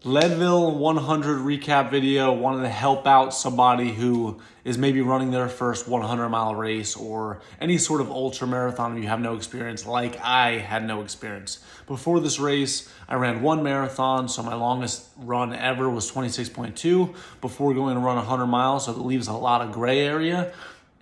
Leadville 100 recap video. Wanted to help out somebody who is maybe running their first 100-mile race or any sort of ultra marathon if you have no experience, like I had no experience. Before this race, I ran one marathon, so my longest run ever was 26.2 before going to run 100 miles, so it leaves a lot of gray area,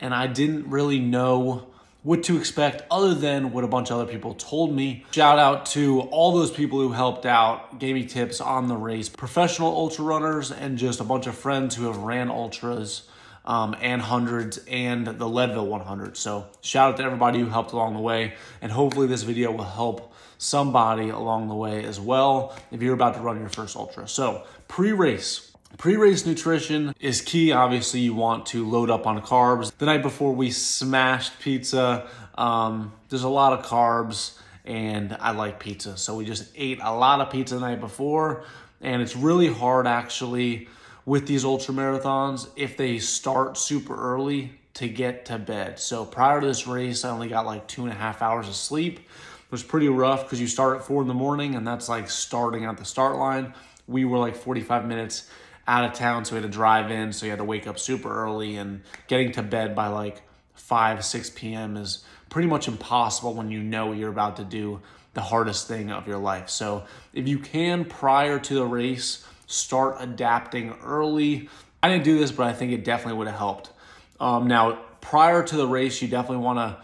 and I didn't really know what to expect other than what a bunch of other people told me. Shout out to all those people who helped out, gave me tips on the race, professional ultra runners and just a bunch of friends who have ran ultras and hundreds and the Leadville 100. So shout out to everybody who helped along the way, and hopefully this video will help somebody along the way as well if you're about to run your first ultra. So pre-race nutrition is key. Obviously, you want to load up on carbs. The night before, we smashed pizza. There's a lot of carbs, and I like pizza. So we just ate a lot of pizza the night before, and it's really hard, actually, with these ultra marathons, if they start super early, to get to bed. So prior to this race, I only got like 2.5 hours of sleep. It was pretty rough because you start at 4 a.m, and that's like starting at the start line. We were like 45 minutes out of town, so we had to drive in, so you had to wake up super early, and getting to bed by like 6 p.m. is pretty much impossible when you know you're about to do the hardest thing of your life. So if you can, prior to the race, start adapting early. I didn't do this, but I think it definitely would have helped. Now, prior to the race, you definitely want to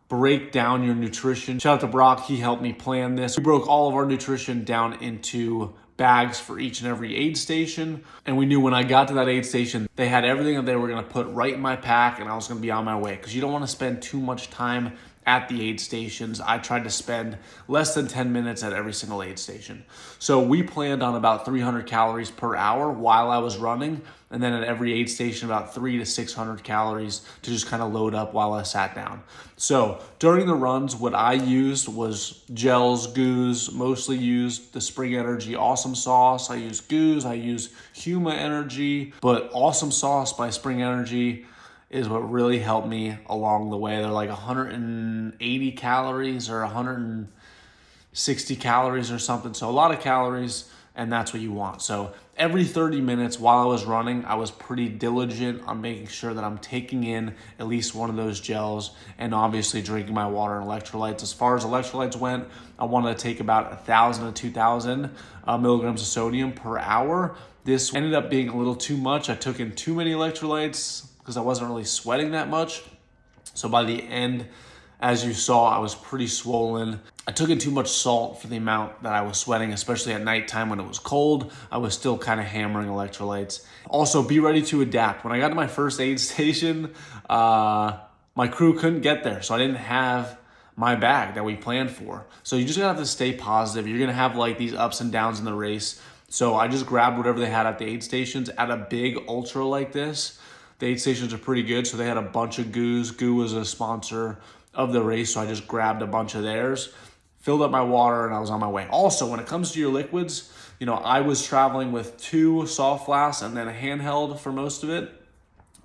break down your nutrition. Shout out to Brock, he helped me plan this. We broke all of our nutrition down into bags for each and every aid station. And we knew when I got to that aid station, they had everything that they were gonna put right in my pack, and I was gonna be on my way. Because you don't wanna spend too much time at the aid stations. I tried to spend less than 10 minutes at every single aid station. So we planned on about 300 calories per hour while I was running, and then at every aid station about 300 to 600 calories to just kind of load up while I sat down. So during the runs, what I used was gels, goos, mostly used the Spring Energy Awesome Sauce. I used goos, I used Huma Energy, but Awesome Sauce by Spring Energy is what really helped me along the way. They're like 180 calories or 160 calories or something. So a lot of calories, and that's what you want. So every 30 minutes while I was running, I was pretty diligent on making sure that I'm taking in at least one of those gels, and obviously drinking my water and electrolytes. As far as electrolytes went, I wanted to take about 1,000 to 2,000 milligrams of sodium per hour. This ended up being a little too much. I took in too many electrolytes because I wasn't really sweating that much. So by the end, as you saw, I was pretty swollen. I took in too much salt for the amount that I was sweating, especially at nighttime when it was cold. I was still kind of hammering electrolytes. Also, be ready to adapt. When I got to my first aid station, my crew couldn't get there, so I didn't have my bag that we planned for. So you just gotta have to stay positive. You're gonna have like these ups and downs in the race. So I just grabbed whatever they had at the aid stations. At a big ultra like this, the aid stations are pretty good, so they had a bunch of goos. Goo was a sponsor of the race, so I just grabbed a bunch of theirs, filled up my water, and I was on my way. Also, when it comes to your liquids, I was traveling with 2 soft flasks and then a handheld for most of it.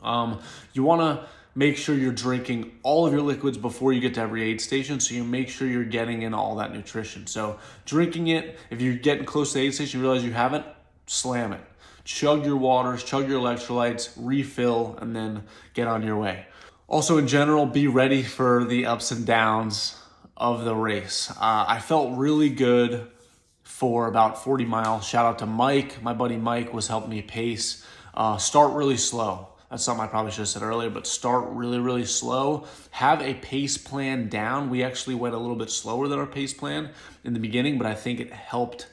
You want to make sure you're drinking all of your liquids before you get to every aid station, so you make sure you're getting in all that nutrition. So drinking it, if you're getting close to the aid station, you realize you haven't, slam it. Chug your waters, chug your electrolytes, refill, and then get on your way. Also, in general, be ready for the ups and downs of the race. I felt really good for about 40 miles. Shout out to Mike. My buddy Mike was helping me pace. Start really slow. That's something I probably should have said earlier, but start really, really slow. Have a pace plan down. We actually went a little bit slower than our pace plan in the beginning, but I think it helped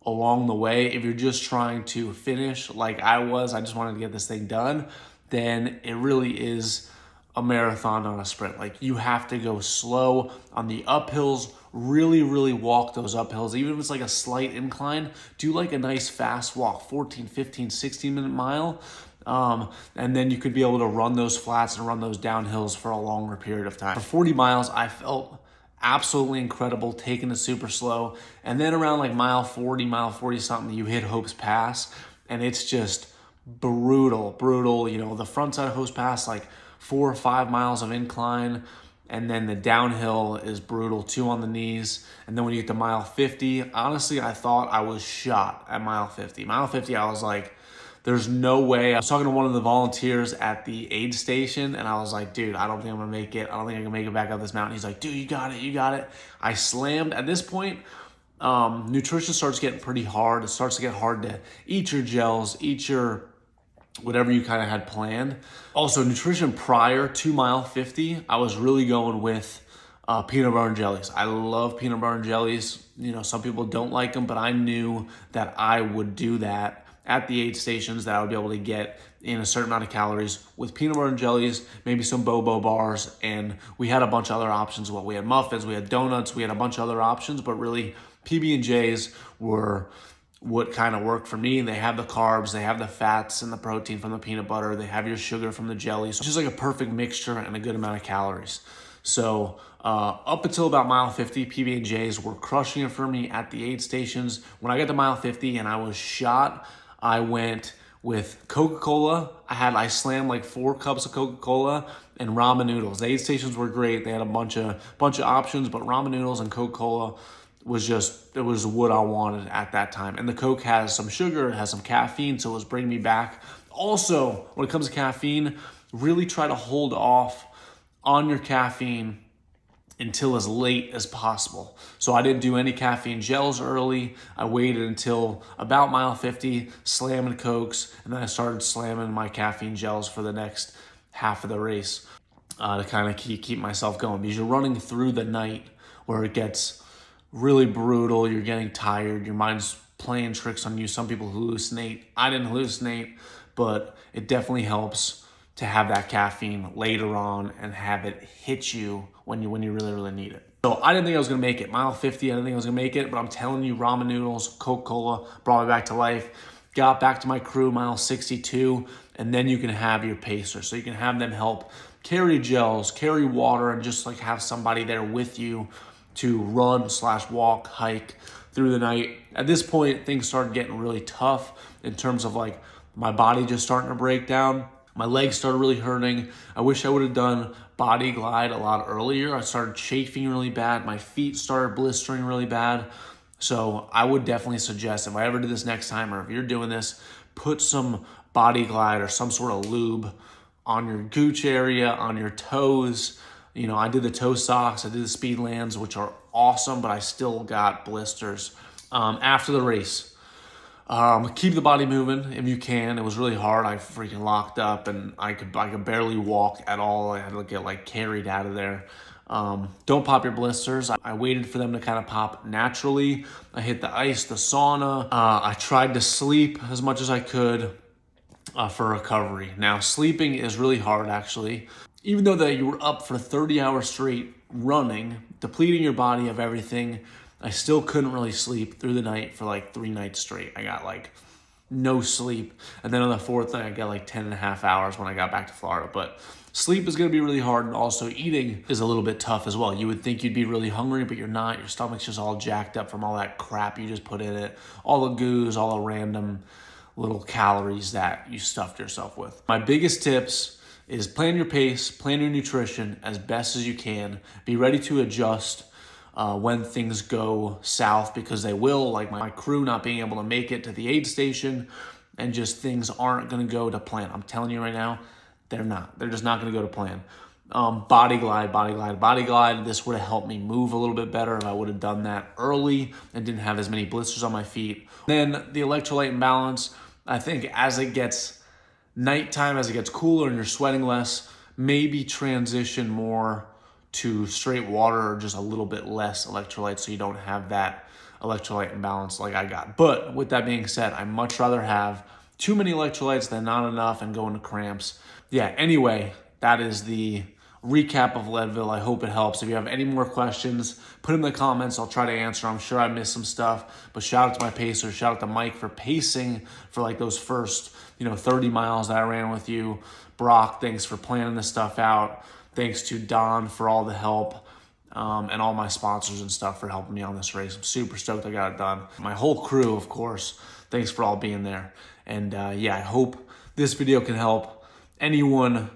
along the way. If you're just trying to finish like I was, I just wanted to get this thing done, then it really is a marathon, not a sprint. Like, you have to go slow on the uphills, really, really walk those uphills. Even if it's like a slight incline, do like a nice fast walk, 14, 15, 16-minute mile. And then you could be able to run those flats and run those downhills for a longer period of time. For 40 miles, I felt absolutely incredible, taking it super slow. And then around like mile 40 something, you hit Hope's Pass, and it's just brutal. The front side of Hope's Pass, like 4 or 5 miles of incline, And then the downhill is brutal, 2 on the knees. And then when you get to mile 50, honestly, I thought I was shot at mile 50. Mile 50, I was like, there's no way. I was talking to one of the volunteers at the aid station, and I was like, dude, I don't think I'm gonna make it. I don't think I can make it back up this mountain. He's like, dude, you got it, you got it. I slammed. At this point, nutrition starts getting pretty hard. It starts to get hard to eat your gels, eat your whatever you kind of had planned. Also, nutrition prior to mile 50, I was really going with peanut butter and jellies. I love peanut butter and jellies. You know, some people don't like them, but I knew that I would do that at the aid stations, that I would be able to get in a certain amount of calories with peanut butter and jellies, maybe some Bobo bars, and we had a bunch of other options. Well, we had muffins, we had donuts, we had a bunch of other options, but really PB&Js were what kind of worked for me. They have the carbs, they have the fats and the protein from the peanut butter, they have your sugar from the jelly. So it's just like a perfect mixture and a good amount of calories. So up until about mile 50, PB&Js were crushing it for me at the aid stations. When I got to mile 50 and I was shot, I went with Coca-Cola. I slammed like 4 cups of Coca-Cola and ramen noodles. The aid stations were great. They had a bunch of options, but ramen noodles and Coca-Cola was it was what I wanted at that time. And the Coke has some sugar, it has some caffeine, so it was bringing me back. Also, when it comes to caffeine, really try to hold off on your caffeine until as late as possible. So I didn't do any caffeine gels early. I waited until about mile 50, slamming Cokes, and then I started slamming my caffeine gels for the next half of the race to kind of keep myself going. Because you're running through the night where it gets really brutal. You're getting tired. Your mind's playing tricks on you. Some people hallucinate. I didn't hallucinate, but it definitely helps to have that caffeine later on and have it hit you when you really, really need it. So I didn't think I was gonna make it. Mile 50, I didn't think I was gonna make it, but I'm telling you, ramen noodles, Coca-Cola brought me back to life. Got back to my crew, mile 62, and then you can have your pacer. So you can have them help carry gels, carry water, and just like have somebody there with you to run/walk, hike through the night. At this point, things started getting really tough in terms of like my body just starting to break down. My legs started really hurting. I wish I would have done body glide a lot earlier. I started chafing really bad. My feet started blistering really bad. So I would definitely suggest, if I ever do this next time, or if you're doing this, put some body glide or some sort of lube on your gooch area, on your toes. You know, I did the toe socks, I did the Speedlands, which are awesome, but I still got blisters. After the race, keep the body moving if you can. It was really hard. I freaking locked up and I could barely walk at all. I had to get like carried out of there. Don't pop your blisters. I waited for them to kind of pop naturally. I hit the ice, the sauna. I tried to sleep as much as I could for recovery. Now, sleeping is really hard actually. Even though that you were up for 30 hours straight running, depleting your body of everything, I still couldn't really sleep through the night for like 3 nights straight. I got like no sleep. And then on the 4th night, I got like 10 and a half hours when I got back to Florida. But sleep is going to be really hard. And also eating is a little bit tough as well. You would think you'd be really hungry, but you're not. Your stomach's just all jacked up from all that crap you just put in it. All the goos, all the random little calories that you stuffed yourself with. My biggest tips is plan your pace, plan your nutrition as best as you can. Be ready to adjust when things go south, because they will, like my crew not being able to make it to the aid station, and just things aren't going to go to plan. I'm telling you right now, they're not. They're just not going to go to plan. Body glide. This would have helped me move a little bit better if I would have done that early and didn't have as many blisters on my feet. Then the electrolyte imbalance, I think as it gets nighttime, as it gets cooler and you're sweating less, maybe transition more to straight water or just a little bit less electrolytes so you don't have that electrolyte imbalance like I got. But with that being said, I much rather have too many electrolytes than not enough and go into cramps. Yeah, anyway, that is the recap of Leadville. I hope it helps. If you have any more questions, put them in the comments. I'll try to answer. I'm sure I missed some stuff, but shout out to my pacer. Shout out to Mike for pacing for like those first 30 miles that I ran with you. Brock, thanks for planning this stuff out. Thanks to Don for all the help, and all my sponsors and stuff for helping me on this race. I'm super stoked I got it done. My whole crew, of course, thanks for all being there. And yeah, I hope this video can help anyone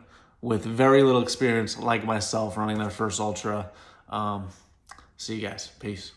with very little experience like myself running their first ultra. See you guys. Peace.